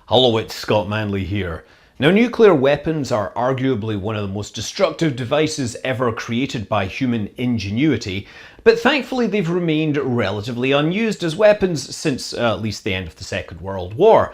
Hello, it's Scott Manley here. Now, nuclear weapons are arguably one of the most destructive devices ever created by human ingenuity, but thankfully they've remained relatively unused as weapons since at least the end of the Second World War.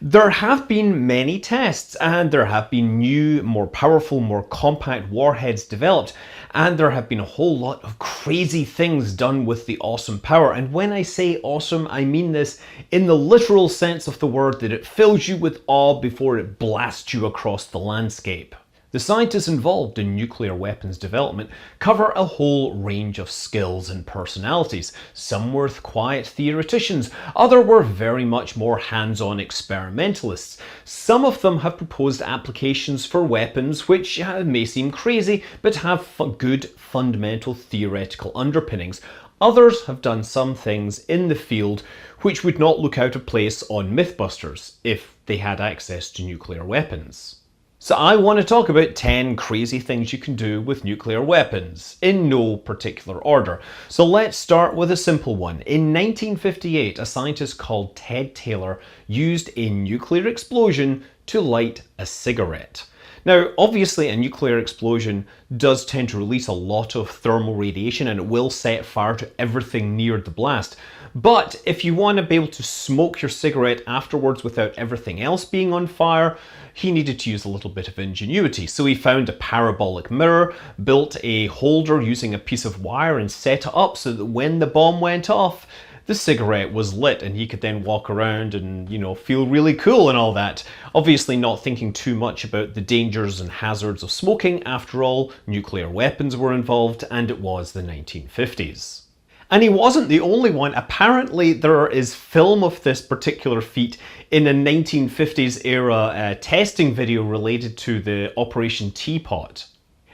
There have been many tests, and there have been new, more powerful, more compact warheads developed, and there have been a whole lot of crazy things done with the awesome power. And when I say awesome, I mean this in the literal sense of the word, that it fills you with awe before it blasts you across the landscape. The scientists involved in nuclear weapons development cover a whole range of skills and personalities. Some were quiet theoreticians, others were very much more hands-on experimentalists. Some of them have proposed applications for weapons which may seem crazy, but have good fundamental theoretical underpinnings. Others have done some things in the field which would not look out of place on Mythbusters if they had access to nuclear weapons. So I want to talk about 10 crazy things you can do with nuclear weapons, in no particular order. So let's start with a simple one. In 1958, a scientist called Ted Taylor used a nuclear explosion to light a cigarette. Now, obviously a nuclear explosion does tend to release a lot of thermal radiation, and it will set fire to everything near the blast. But if you want to be able to smoke your cigarette afterwards without everything else being on fire, he needed to use a little bit of ingenuity. So he found a parabolic mirror, built a holder using a piece of wire, and set it up so that when the bomb went off, the cigarette was lit and he could then walk around and, feel really cool and all that. Obviously not thinking too much about the dangers and hazards of smoking. After all, nuclear weapons were involved, and it was the 1950s. And he wasn't the only one. Apparently there is film of this particular feat in a 1950s era testing video related to the Operation Teapot.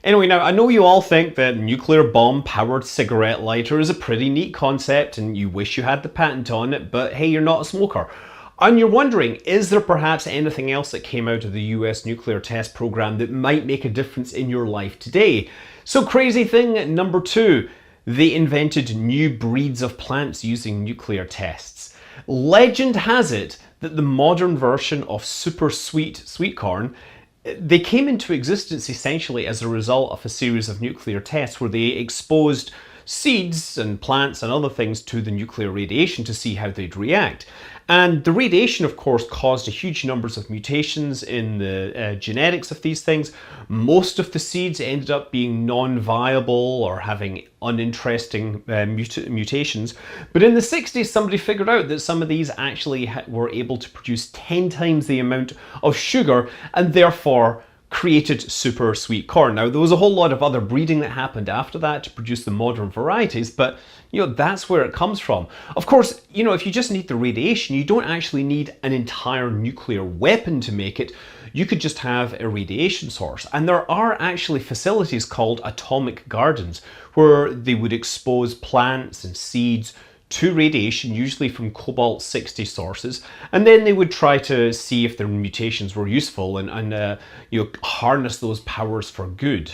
Anyway, now I know you all think that nuclear bomb powered cigarette lighter is a pretty neat concept and you wish you had the patent on it, but hey, you're not a smoker. And you're wondering, is there perhaps anything else that came out of the US nuclear test program that might make a difference in your life today? So crazy thing number 2. They invented new breeds of plants using nuclear tests. Legend has it that the modern version of super sweet corn, they came into existence essentially as a result of a series of nuclear tests where they exposed seeds and plants and other things to the nuclear radiation to see how they'd react. And the radiation, of course, caused a huge numbers of mutations in the genetics of these things. Most of the seeds ended up being non-viable or having uninteresting mutations. But in the 60s, somebody figured out that some of these actually were able to produce 10 times the amount of sugar, and therefore created super sweet corn. Now, there was a whole lot of other breeding that happened after that to produce the modern varieties, but that's where it comes from. Of course, if you just need the radiation, you don't actually need an entire nuclear weapon to make it. You could just have a radiation source. And there are actually facilities called atomic gardens where they would expose plants and seeds to radiation, usually from cobalt-60 sources, and then they would try to see if their mutations were useful and harness those powers for good.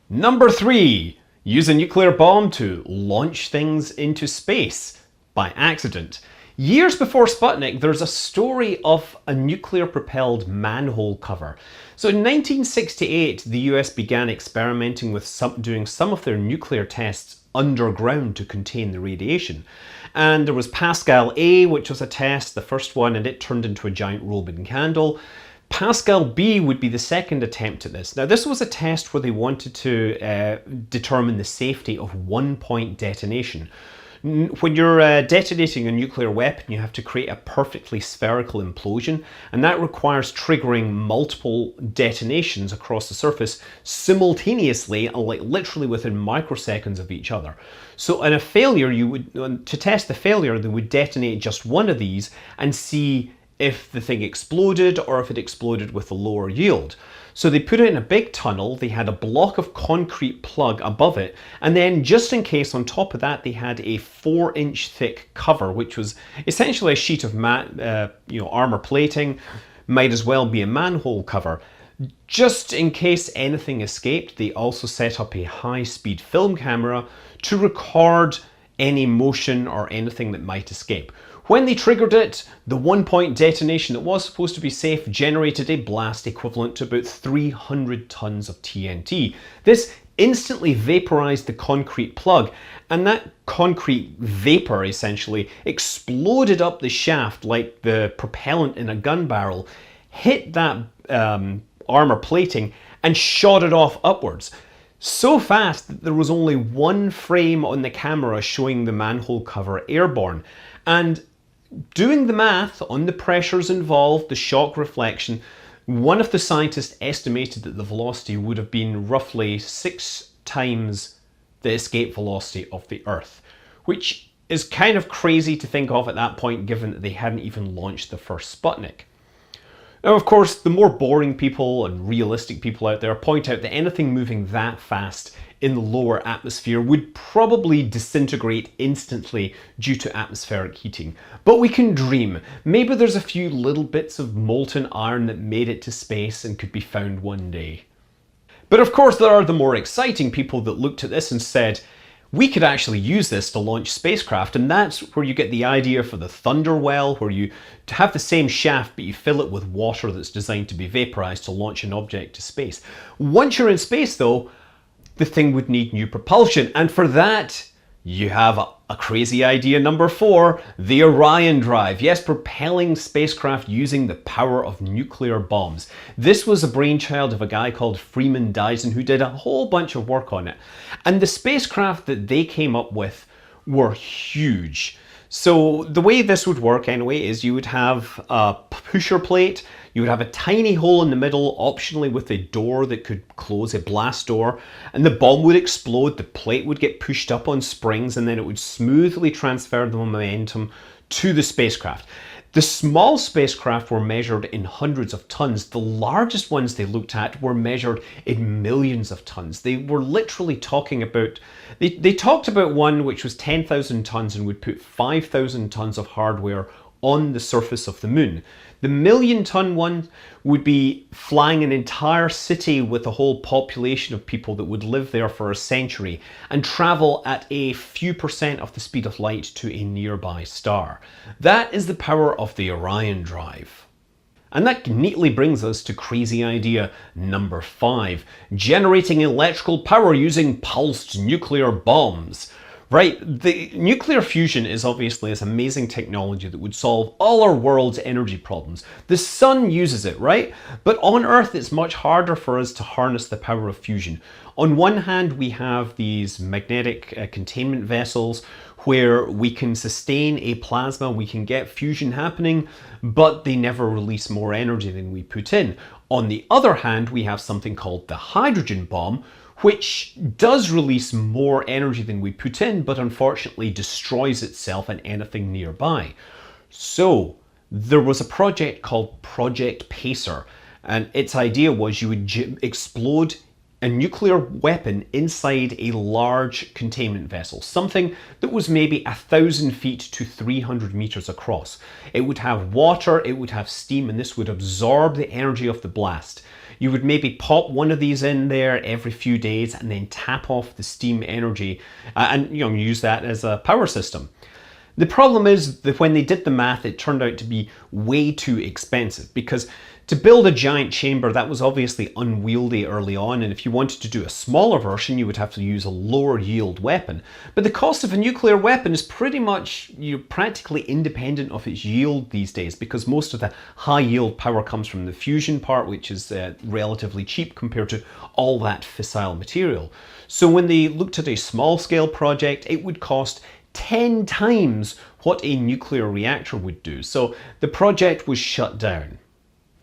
Number 3, use a nuclear bomb to launch things into space by accident. Years before Sputnik, there's a story of a nuclear-propelled manhole cover. So in 1968, the US began experimenting with doing some of their nuclear tests underground to contain the radiation. And there was Pascal A, which was a test, the first one, and it turned into a giant Roman candle. Pascal B would be the second attempt at this. Now, this was a test where they wanted to determine the safety of one-point detonation. When you're detonating a nuclear weapon, you have to create a perfectly spherical implosion, and that requires triggering multiple detonations across the surface simultaneously, like literally within microseconds of each other. So in a failure, to test the failure, they would detonate just one of these and see if the thing exploded or if it exploded with a lower yield. So they put it in a big tunnel, they had a block of concrete plug above it, and then just in case on top of that they had a 4-inch thick cover, which was essentially a sheet of armor plating, might as well be a manhole cover. Just in case anything escaped, they also set up a high-speed film camera to record any motion or anything that might escape. When they triggered it, the one-point detonation that was supposed to be safe generated a blast equivalent to about 300 tons of TNT. This instantly vaporized the concrete plug, and that concrete vapor essentially exploded up the shaft like the propellant in a gun barrel, hit that armor plating, and shot it off upwards. So fast that there was only one frame on the camera showing the manhole cover airborne. And doing the math on the pressures involved, the shock reflection, one of the scientists estimated that the velocity would have been roughly 6 times the escape velocity of the Earth, which is kind of crazy to think of at that point, given that they hadn't even launched the first Sputnik. Now, of course, the more boring people and realistic people out there point out that anything moving that fast in the lower atmosphere would probably disintegrate instantly due to atmospheric heating. But we can dream. Maybe there's a few little bits of molten iron that made it to space and could be found one day. But of course, there are the more exciting people that looked at this and said, we could actually use this to launch spacecraft, and that's where you get the idea for the Thunder Well, where you have the same shaft but you fill it with water that's designed to be vaporized to launch an object to space. Once you're in space though, the thing would need new propulsion, and for that you have a crazy idea number 4, the Orion drive. Yes, propelling spacecraft using the power of nuclear bombs. This was a brainchild of a guy called Freeman Dyson who did a whole bunch of work on it. And the spacecraft that they came up with were huge. So the way this would work anyway is you would have a pusher plate, you would have a tiny hole in the middle, optionally with a door that could close, a blast door, and the bomb would explode, the plate would get pushed up on springs, and then it would smoothly transfer the momentum to the spacecraft. The small spacecraft were measured in hundreds of tons. The largest ones they looked at were measured in millions of tons. They were literally talking about, they talked about one which was 10,000 tons and would put 5,000 tons of hardware on the surface of the moon. The million-ton one would be flying an entire city with a whole population of people that would live there for a century and travel at a few percent of the speed of light to a nearby star. That is the power of the Orion drive. And that neatly brings us to crazy idea number 5, generating electrical power using pulsed nuclear bombs. Right, the nuclear fusion is obviously this amazing technology that would solve all our world's energy problems. The sun uses it, right? But on Earth, it's much harder for us to harness the power of fusion. On one hand, we have these magnetic containment vessels where we can sustain a plasma, we can get fusion happening, but they never release more energy than we put in. On the other hand, we have something called the hydrogen bomb, which does release more energy than we put in, but unfortunately destroys itself and anything nearby. So there was a project called Project Pacer, and its idea was you would explode a nuclear weapon inside a large containment vessel, something that was maybe 1,000 feet to 300 meters across. It would have water, it would have steam, and this would absorb the energy of the blast. You would maybe pop one of these in there every few days and then tap off the steam energy and use that as a power system. The problem is that when they did the math, it turned out to be way too expensive, because to build a giant chamber, that was obviously unwieldy early on, and if you wanted to do a smaller version, you would have to use a lower yield weapon. But the cost of a nuclear weapon is pretty much, you're practically independent of its yield these days, because most of the high yield power comes from the fusion part, which is relatively cheap compared to all that fissile material. So when they looked at a small scale project, it would cost 10 times what a nuclear reactor would do. So the project was shut down.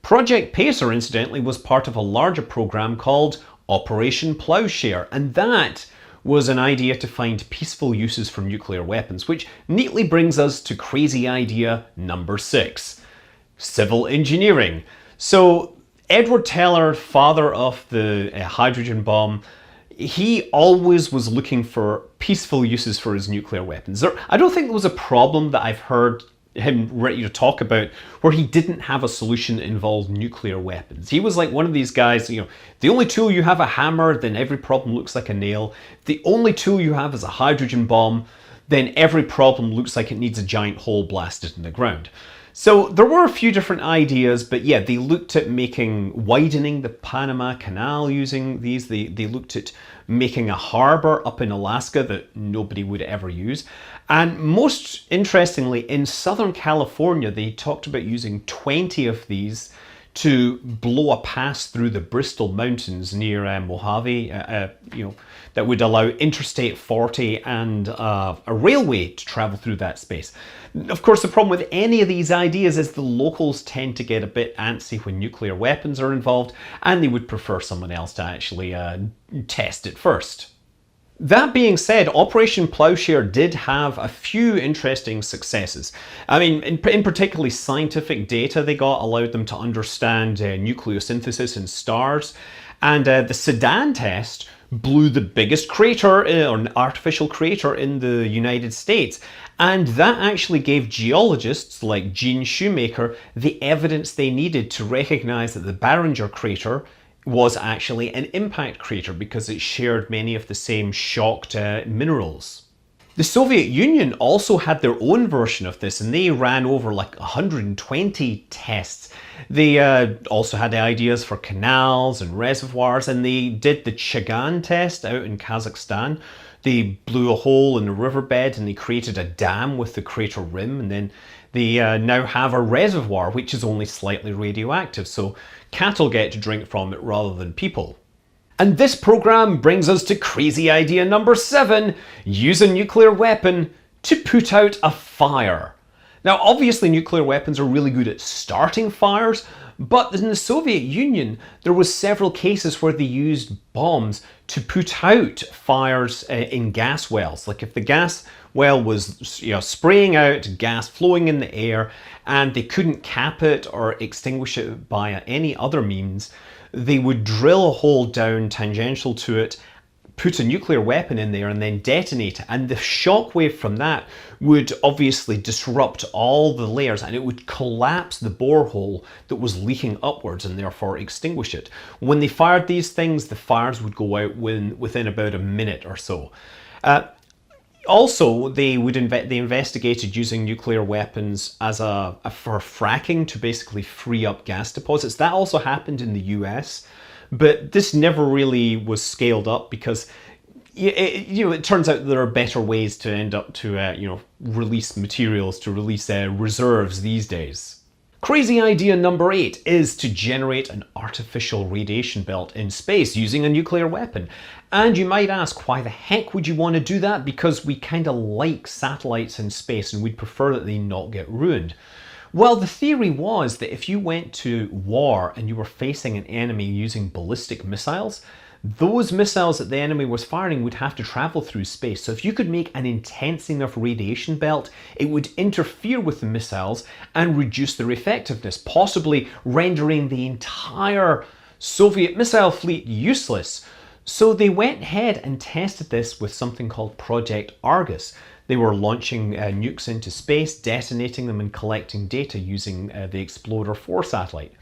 Project Pacer, incidentally, was part of a larger program called Operation Plowshare, and that was an idea to find peaceful uses for nuclear weapons, which neatly brings us to crazy idea number 6, civil engineering. So Edward Teller, father of the hydrogen bomb, he always was looking for peaceful uses for his nuclear weapons. I don't think there was a problem that I've heard him ready to talk about where he didn't have a solution that involved nuclear weapons. He was like one of these guys, the only tool you have a hammer, then every problem looks like a nail. If the only tool you have is a hydrogen bomb, then every problem looks like it needs a giant hole blasted in the ground. So there were a few different ideas, but yeah, they looked at widening the Panama Canal using these. They looked at making a harbor up in Alaska that nobody would ever use. And most interestingly, in Southern California, they talked about using 20 of these to blow a pass through the Bristol Mountains near Mojave, that would allow Interstate 40 and a railway to travel through that space. Of course, the problem with any of these ideas is the locals tend to get a bit antsy when nuclear weapons are involved, and they would prefer someone else to actually test it first. That being said, Operation Plowshare did have a few interesting successes. I mean, in particularly scientific data they got allowed them to understand nucleosynthesis in stars, and the Sedan test blew the biggest crater, or an artificial crater, in the United States. And that actually gave geologists like Gene Shoemaker the evidence they needed to recognize that the Barringer crater was actually an impact crater because it shared many of the same shocked minerals. The Soviet Union also had their own version of this, and they ran over like 120 tests. They also had ideas for canals and reservoirs, and they did the Chagan test out in Kazakhstan. They blew a hole in the riverbed and they created a dam with the crater rim, and then they now have a reservoir which is only slightly radioactive, so cattle get to drink from it rather than people. And this program brings us to crazy idea number 7, use a nuclear weapon to put out a fire. Now obviously nuclear weapons are really good at starting fires, but in the Soviet Union there was several cases where they used bombs to put out fires in gas wells. Like if the gas well was spraying out gas flowing in the air and they couldn't cap it or extinguish it by any other means, they would drill a hole down tangential to it, put a nuclear weapon in there and then detonate it, and the shockwave from that would obviously disrupt all the layers and it would collapse the borehole that was leaking upwards and therefore extinguish it. When they fired these things, the fires would go out within about a minute or so. Also, they investigated using nuclear weapons as for fracking to basically free up gas deposits. That also happened in the US, but this never really was scaled up because it turns out there are better ways to end up to release materials, to release reserves these days. Crazy idea number 8 is to generate an artificial radiation belt in space using a nuclear weapon. And you might ask, why the heck would you want to do that? Because we kind of like satellites in space and we'd prefer that they not get ruined. Well, the theory was that if you went to war and you were facing an enemy using ballistic missiles, those missiles that the enemy was firing would have to travel through space. So if you could make an intense enough radiation belt, it would interfere with the missiles and reduce their effectiveness, possibly rendering the entire Soviet missile fleet useless. So they went ahead and tested this with something called Project Argus. They were launching nukes into space, detonating them and collecting data using the Explorer 4 satellite.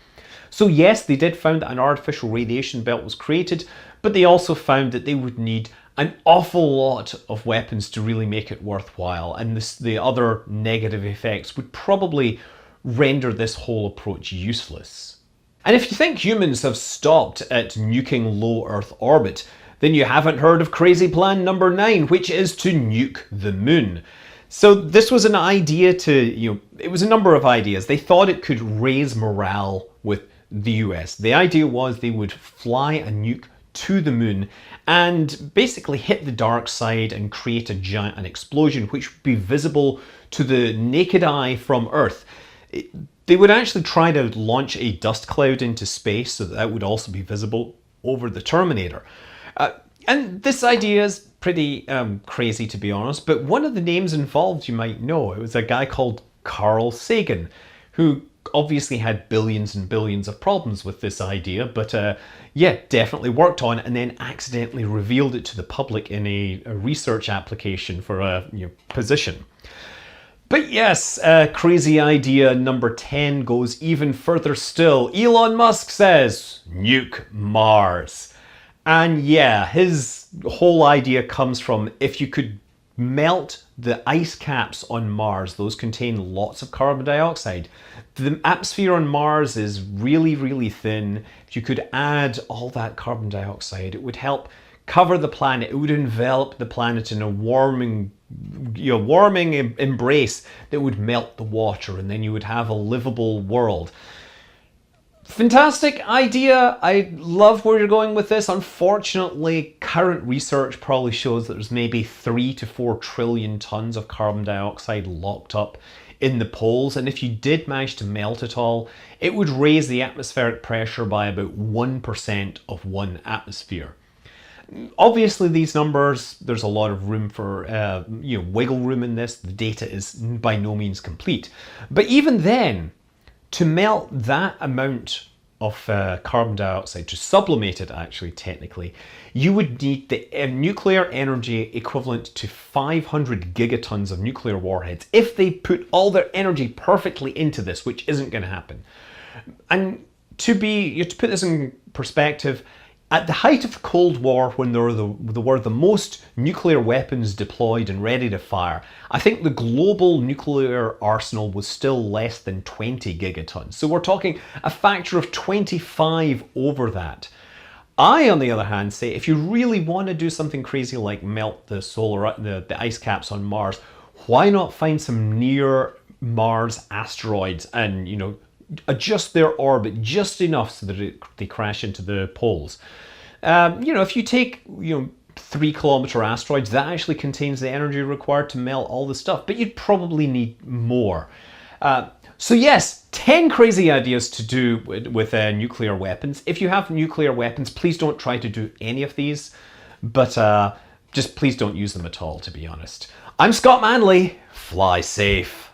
So yes, they did find that an artificial radiation belt was created, but they also found that they would need an awful lot of weapons to really make it worthwhile, and the other negative effects would probably render this whole approach useless. And if you think humans have stopped at nuking low Earth orbit, then you haven't heard of crazy plan number 9, which is to nuke the moon. So this was an idea it was a number of ideas. They thought it could raise morale with the US. The idea was they would fly a nuke to the moon and basically hit the dark side and create an explosion which would be visible to the naked eye from Earth. They would actually try to launch a dust cloud into space so that would also be visible over the Terminator. And this idea is pretty crazy, to be honest, but one of the names involved you might know. It was a guy called Carl Sagan, who obviously had billions and billions of problems with this idea, but yeah, definitely worked on it and then accidentally revealed it to the public in a research application for a position. But yes, crazy idea number 10 goes even further still. Elon Musk says, nuke Mars. And yeah, his whole idea comes from if you could melt the ice caps on Mars. Those contain lots of carbon dioxide. The atmosphere on Mars is really, really thin. If you could add all that carbon dioxide, it would help cover the planet. It would envelop the planet in a warming embrace that would melt the water, and then you would have a livable world. Fantastic idea. I love where you're going with this. Unfortunately, current research probably shows that there's maybe 3 to 4 trillion tons of carbon dioxide locked up in the poles, and if you did manage to melt it all, it would raise the atmospheric pressure by about 1% of 1 atmosphere. Obviously, these numbers, there's a lot of room for wiggle room in this. The data is by no means complete, but even then, to melt that amount of carbon dioxide, to sublimate it actually technically, you would need the nuclear energy equivalent to 500 gigatons of nuclear warheads if they put all their energy perfectly into this, which isn't going to happen. And to put this in perspective, at the height of the Cold War, when there were the most nuclear weapons deployed and ready to fire, I think the global nuclear arsenal was still less than 20 gigatons. So we're talking a factor of 25 over that. I, on the other hand, say if you really want to do something crazy like melt the ice caps on Mars, why not find some near Mars asteroids and, adjust their orbit just enough so that they crash into the poles. If you take 3-kilometer asteroids, that actually contains the energy required to melt all the stuff, but you'd probably need more. So yes, 10 crazy ideas to do with nuclear weapons. If you have nuclear weapons, please don't try to do any of these, but just please don't use them at all, to be honest. I'm Scott Manley. Fly safe.